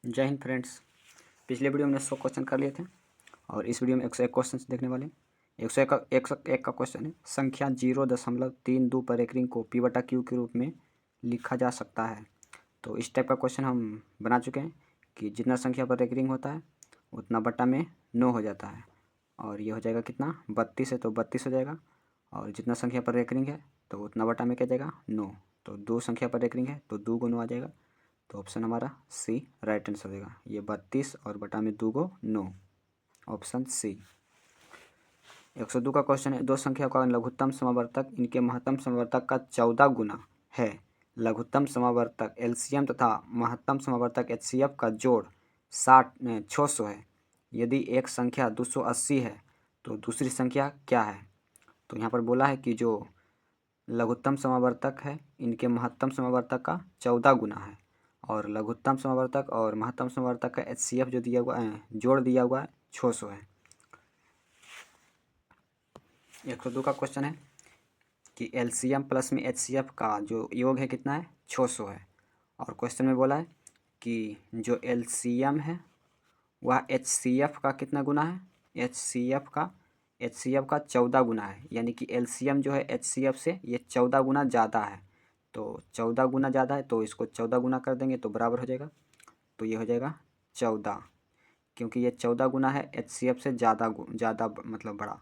जय हिंद फ्रेंड्स। पिछले वीडियो में 100 क्वेश्चन कर लिए थे और इस वीडियो में 101 क्वेश्चन देखने वाले हैं। 101 का क्वेश्चन है, संख्या 0.32 पर एक रिंग को P/Q के रूप में लिखा जा सकता है। तो इस टाइप का क्वेश्चन हम बना चुके हैं कि जितना संख्या पर एक रिंग होता है उतना बट्टा में 9 हो जाता है, और ये हो जाएगा कितना 32 है तो 32 हो जाएगा। और जितना संख्या पर एक रिंग है तो उतना बट्टा में क्या जाएगा 9। तो 2 संख्या पर एक रिंग है तो 2 गुना आ जाएगा। तो ऑप्शन हमारा सी राइट आंसर हो जाएगा। ये 32 और बटा में 2 को 9, ऑप्शन सी। 102 का क्वेश्चन है, दो संख्या का लघुत्तम समावर्तक इनके महत्तम समावर्तक का 14 गुना है। लघुत्तम समावर्तक एलसीएम तथा महत्तम समावर्तक एचसीएफ का जोड़ 600 है। यदि एक संख्या 280 है तो दूसरी संख्या क्या है। तो यहाँ पर बोला है कि जो लघुत्तम समावर्तक है इनके महत्तम समावर्तक का 14 गुना है, और लघुत्तम समावर्तक और महत्तम समावर्तक का एचसीएफ जो दिया हुआ है, जोड़ दिया हुआ है 600 है। 102 का क्वेश्चन है कि एलसीएम प्लस में एचसीएफ का जो योग है कितना है 600 है। और क्वेश्चन में बोला है कि जो एलसीएम है वह एचसीएफ का कितना गुना है। एचसीएफ का 14 गुना है, यानी कि एलसीएम जो है एचसीएफ से ये 14 गुना ज़्यादा है। तो 14 गुना ज़्यादा है तो इसको 14 गुना कर देंगे तो बराबर हो जाएगा। तो ये हो जाएगा 14, क्योंकि ये 14 गुना है एचसीएफ से ज़्यादा मतलब बड़ा।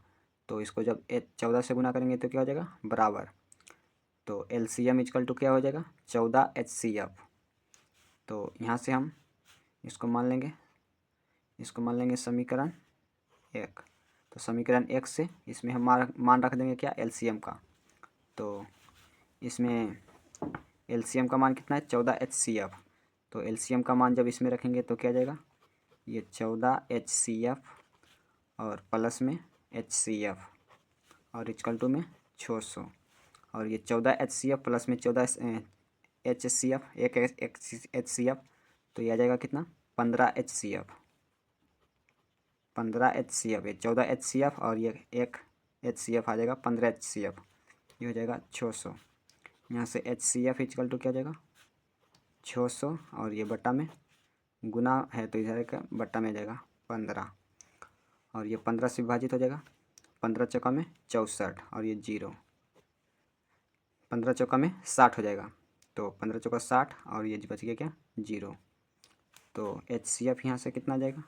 तो इसको जब 14 से गुना करेंगे तो क्या हो जाएगा बराबर। तो एलसीएम इक्वल टू क्या हो जाएगा 14 एचसीएफ। तो यहाँ से हम इसको मान लेंगे समीकरण 1। तो समीकरण 1 से इसमें हम मान रख देंगे क्या एलसीएम का। तो इसमें एलसीएम का मान कितना है 14 एचसीएफ। तो एलसीएम का मान जब इसमें रखेंगे तो क्या जाएगा ये 14 एचसीएफ और प्लस में एचसीएफ और इक्वल टू में 600। और ये 14 एचसीएफ प्लस में 14 एचसीएफ एक एचसीएफ, तो ये आ जाएगा कितना 15 एचसीएफ। 15 एचसीएफ, ये 14 एचसीएफ और ये एक एचसीएफ आ जाएगा 15 एचसीएफ। ये हो जाएगा 600। यहाँ से एचसीएफ इक्वल टू क्या जाएगा 600, और ये बट्टा में गुना है तो इधर का बट्टा में जाएगा 15, और ये 15 से विभाजित हो जाएगा। 15 चौका में 64 और ये 0, 15 चौका में 60 हो जाएगा। तो 15 चौका 60 और ये बच गया क्या 0। तो एचसीएफ यहाँ से कितना आ जाएगा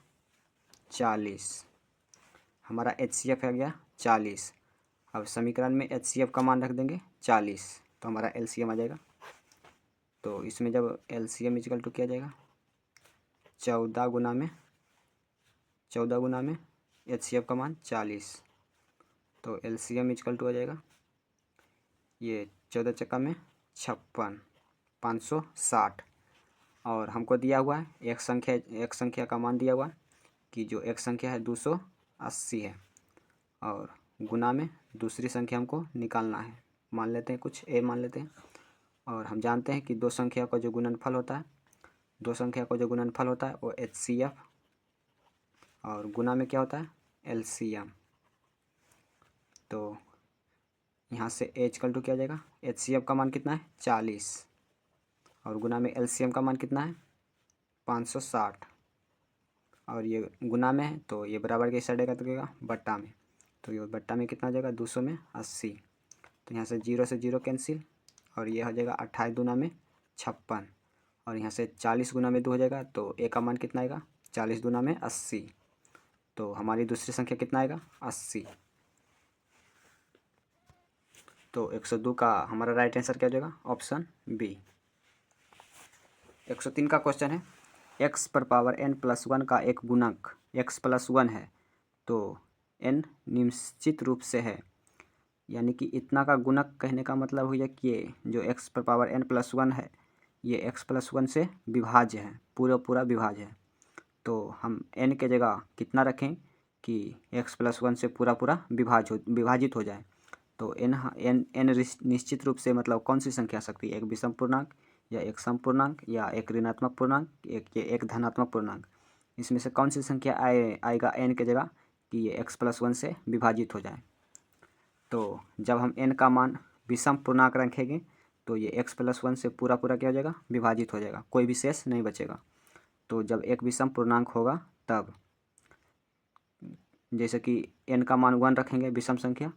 40। हमारा एचसीएफ आ गया 40। अब समीकरण में एचसीएफ का मान रख देंगे 40 तो हमारा एलसीएम आ जाएगा। तो इसमें जब एलसीएम इक्वल टू किया जाएगा 14 गुना में एचसीएफ का मान 40। तो एलसीएम इक्वल टू आ जाएगा ये 14 चक्का में 56, 560। और हमको दिया हुआ है एक संख्या का मान दिया हुआ है कि जो एक संख्या है 280 है, और गुना में दूसरी संख्या हमको निकालना है। मान लेते हैं कुछ ए मान लेते हैं। और हम जानते हैं कि दो संख्या का जो गुणनफल होता है वो एचसीएफ और गुना में क्या होता है एलसीएम। तो यहाँ से ए इक्वल टू क्या जाएगा एचसीएफ का मान कितना है 40 और गुना में एलसीएम का मान कितना है 560, और ये गुना में है तो ये बराबर के साइड का तो बट्टा में। तो ये बट्टा में कितना आ जाएगा 200 में 80। तो यहाँ से 0 से 0 कैंसिल, और ये हो जाएगा 28 गुना में 56, और यहाँ से 40 गुना में 2 हो जाएगा। तो ए का मान कितना आएगा 40 गुना में 80। तो हमारी दूसरी संख्या कितना आएगा 80। तो 102 का हमारा राइट आंसर क्या हो जाएगा ऑप्शन बी। 103 का क्वेश्चन है, x पर पावर n+1 का एक गुणक x+1 है तो n निश्चित रूप से है। यानी कि इतना का गुणक कहने का मतलब हुआ कि ये जो x पर पावर n+1 है ये x+1 से विभाज्य है, पूरा विभाज्य है। तो हम n के जगह कितना रखें कि x+1 से पूरा विभाजित हो जाए। तो n निश्चित रूप से मतलब कौन सी संख्या आ सकती है, एक विषम पूर्णांक या एक सम पूर्णांक या एक ऋणात्मक पूर्णांक एक धनात्मक पूर्णांक। इसमें से कौन सी संख्या आएगा n के जगह कि ये x+1 से विभाजित हो जाए। तो जब हम n का मान विषम पूर्णांक रखेंगे तो ये x+1 से पूरा क्या हो जाएगा विभाजित हो जाएगा, कोई भी शेष नहीं बचेगा। तो जब एक विषम पूर्णांक होगा तब, जैसे कि n का मान 1 रखेंगे विषम संख्या,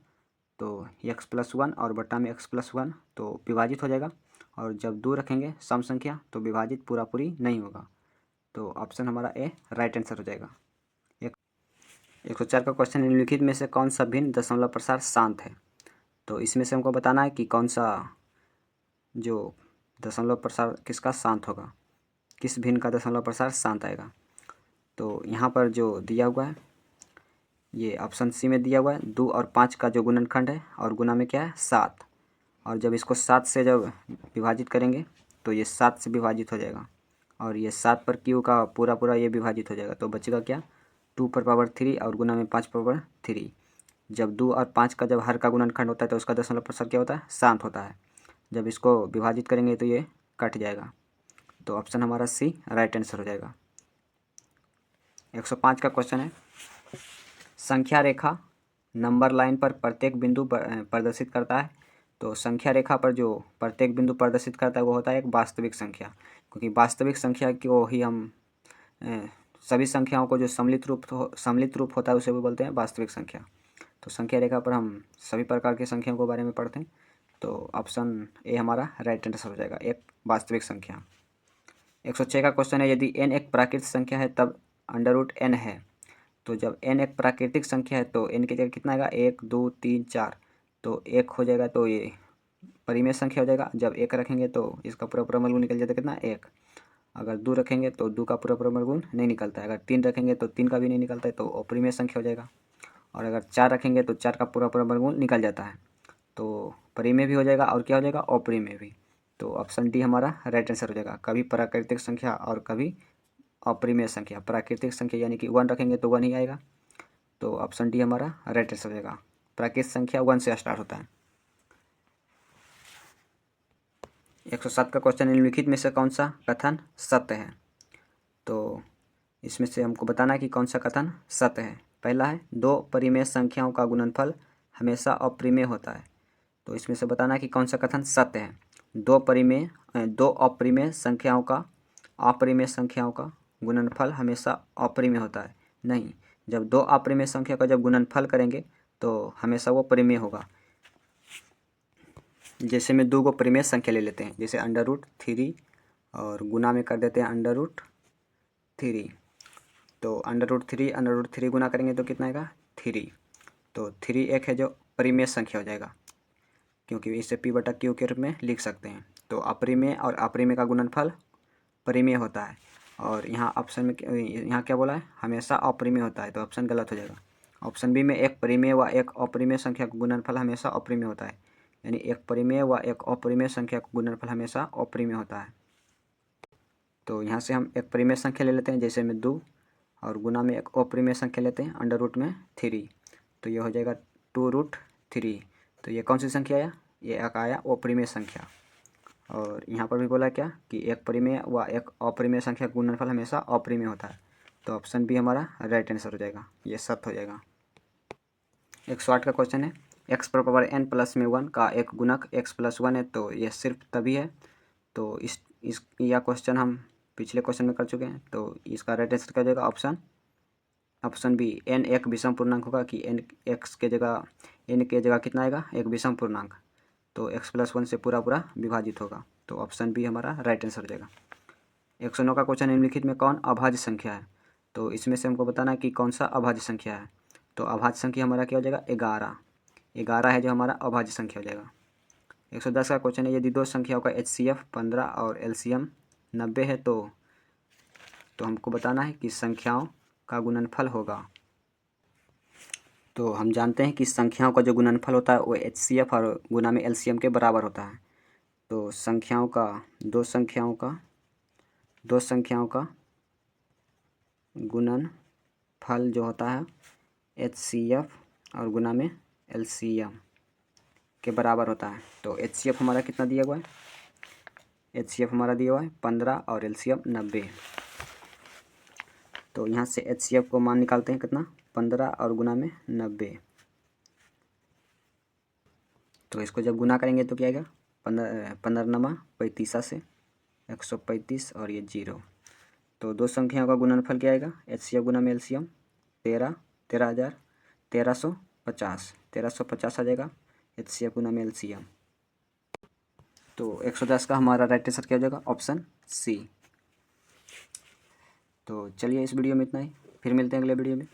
तो x+1 और बट्टा में x+1 तो विभाजित हो जाएगा, और जब 2 रखेंगे सम संख्या तो विभाजित पूरा पूरी नहीं होगा। तो ऑप्शन हमारा ए राइट आंसर हो जाएगा। 104 का क्वेश्चन, निम्नलिखित में से कौन सा भिन्न दशमलव प्रसार शांत है? तो इसमें से हमको बताना है कि कौन सा जो दशमलव प्रसार किसका शांत होगा, किस भिन्न का दशमलव प्रसार शांत आएगा। तो यहाँ पर जो दिया हुआ है ये ऑप्शन सी में दिया हुआ है, 2 और 5 का जो गुणनखंड है और गुना में क्या है 7, और जब इसको 7 से जब विभाजित करेंगे तो ये 7 से विभाजित हो जाएगा, और ये 7 पर क्यू का पूरा पूरा ये विभाजित हो जाएगा, तो बचेगा क्या 2 पर पावर 3 और गुना में 5 पर पावर 3। जब 2 और 5 का जब हर का गुणनखंड होता है तो उसका दशमलव प्रसार क्या होता है, शांत होता है। जब इसको विभाजित करेंगे तो ये कट जाएगा, तो ऑप्शन हमारा सी राइट आंसर हो जाएगा। 105 का क्वेश्चन है, संख्या रेखा नंबर लाइन पर प्रत्येक बिंदु प्रदर्शित करता है। तो संख्या रेखा पर जो प्रत्येक बिंदु प्रदर्शित करता है वो होता है एक वास्तविक संख्या, क्योंकि वास्तविक संख्या को ही हम सभी संख्याओं को जो सम्मिलित रूप होता है उसे भी बोलते हैं वास्तविक संख्या। तो संख्या रेखा पर हम सभी प्रकार की संख्याओं के बारे में पढ़ते हैं, तो ऑप्शन ए हमारा राइट आंसर हो जाएगा, एक वास्तविक संख्या। 106 का क्वेश्चन है, यदि n एक प्राकृतिक संख्या है तब √n है। तो जब n एक प्राकृतिक संख्या है तो n की जगह कितना आएगा, 1 2 3 4, तो 1 हो जाएगा, तो ये परिमेय संख्या हो जाएगा। जब 1 रखेंगे तो इसका पूरा पूरा वर्गमूल निकल जाता है कितना, 1। अगर 2 रखेंगे तो 2 का पूरा पूरा वर्गमूल नहीं निकलता है। अगर 3 रखेंगे तो 3 का भी नहीं निकलता है, तो अपरिमेय संख्या हो जाएगा। और अगर 4 रखेंगे तो 4 का पूरा पूरा वर्गमूल निकल जाता है, तो परिमेय भी हो जाएगा और क्या हो जाएगा, अपरिमेय भी। तो ऑप्शन डी हमारा राइट आंसर हो जाएगा, कभी प्राकृतिक संख्या और कभी अपरिमेय संख्या। प्राकृतिक संख्या यानी कि 1 रखेंगे तो 1 ही आएगा, तो ऑप्शन डी हमारा राइट आंसर हो जाएगा। प्राकृतिक संख्या 1 से स्टार्ट होता है। 107 का क्वेश्चन, निम्नलिखित में से कौन सा कथन सत्य है? तो इसमें से हमको बताना है कि कौन सा कथन सत्य है। पहला है, 2 परिमेय संख्याओं का गुणनफल हमेशा अपरिमेय होता है। तो इसमें से बताना है कि कौन सा कथन सत्य है। 2 अपरिमेय संख्याओं का गुणनफल हमेशा अपरिमेय होता है। नहीं, जब 2 अपरिमेय संख्या का जब गुणनफल करेंगे तो हमेशा वो परिमेय होगा। जैसे में 2 को परिमेय संख्या ले लेते हैं, जैसे √3 और गुना में कर देते हैं √3, तो √3 गुना करेंगे तो कितना आएगा, 3। तो 3 एक है जो परिमेय संख्या हो जाएगा, क्योंकि इसे p/q के रूप में लिख सकते हैं। तो अपरिमेय और अपरिमेय का गुणनफल परिमेय होता है, और यहाँ ऑप्शन में यहाँ क्या बोला है, हमेशा अपरिमेय होता है, तो ऑप्शन गलत हो जाएगा। ऑप्शन बी में एक परिमेय व एक अपरिमेय संख्या का गुणनफल हमेशा अपरिमेय होता है, यानी एक परिमेय व एक अपरिमेय संख्या का गुणनफल हमेशा अपरिमेय होता है। तो यहाँ से हम एक परिमेय संख्या ले लेते हैं, जैसे में 2, और गुना में एक अपरिमेय संख्या लेते हैं √3, तो ये हो जाएगा 2√3। तो ये कौन सी संख्या आया, ये एक आया अपरिमेय संख्या। और यहाँ पर भी बोला क्या कि एक परिमेय व एक अपरिमेय संख्या का गुणनफल हमेशा अपरिमेय होता है, तो ऑप्शन बी हमारा राइट आंसर हो जाएगा, ये सत्य हो जाएगा। 108 का क्वेश्चन है, x⁻n+1 का एक गुणक x+1 है, तो यह सिर्फ तभी है। तो यह क्वेश्चन हम पिछले क्वेश्चन में कर चुके हैं, तो इसका राइट आंसर क्या हो जाएगा, ऑप्शन बी, n एक विषम पूर्णांक होगा कि n के जगह कितना आएगा, एक विषम पूर्णांक, तो x+1 से पूरा पूरा विभाजित होगा, तो ऑप्शन बी हमारा राइट आंसर हो जाएगा। 109 का क्वेश्चन, निम्नलिखित में कौन अभाज्य संख्या है? तो इसमें से हमको बताना है कि कौन सा अभाज्य संख्या है। तो अभाज्य संख्या हमारा क्या हो जाएगा, 11 है जो हमारा अभाज्य संख्या हो जाएगा। 110 का क्वेश्चन है, यदि 2 संख्याओं का HCF 15 और LCM 90 है तो हमको बताना है कि संख्याओं का गुणनफल होगा। तो हम जानते हैं कि संख्याओं का जो गुणनफल होता है वो HCF और गुना में LCM के बराबर होता है। तो दो संख्याओं का गुणनफल जो होता है HCF और गुना में LCM के बराबर होता है। तो HCF हमारा कितना दिया हुआ है, HCF हमारा दिया हुआ है 15 और LCM 90। तो यहाँ से HCF को मान निकालते हैं कितना, 15 और गुना में 90। तो इसको जब गुना करेंगे तो क्या आएगा, 15 9 35 से 135 और ये 0, तो दो संख्याओं का गुणनफल क्या आएगा, HCF गुना में LCM 13,000 1350 1350 आ जाएगा HCF गुना में LCM। तो 110 का हमारा राइट आंसर क्या हो जाएगा, ऑप्शन सी। तो चलिए इस वीडियो में इतना ही, फिर मिलते हैं अगले वीडियो में।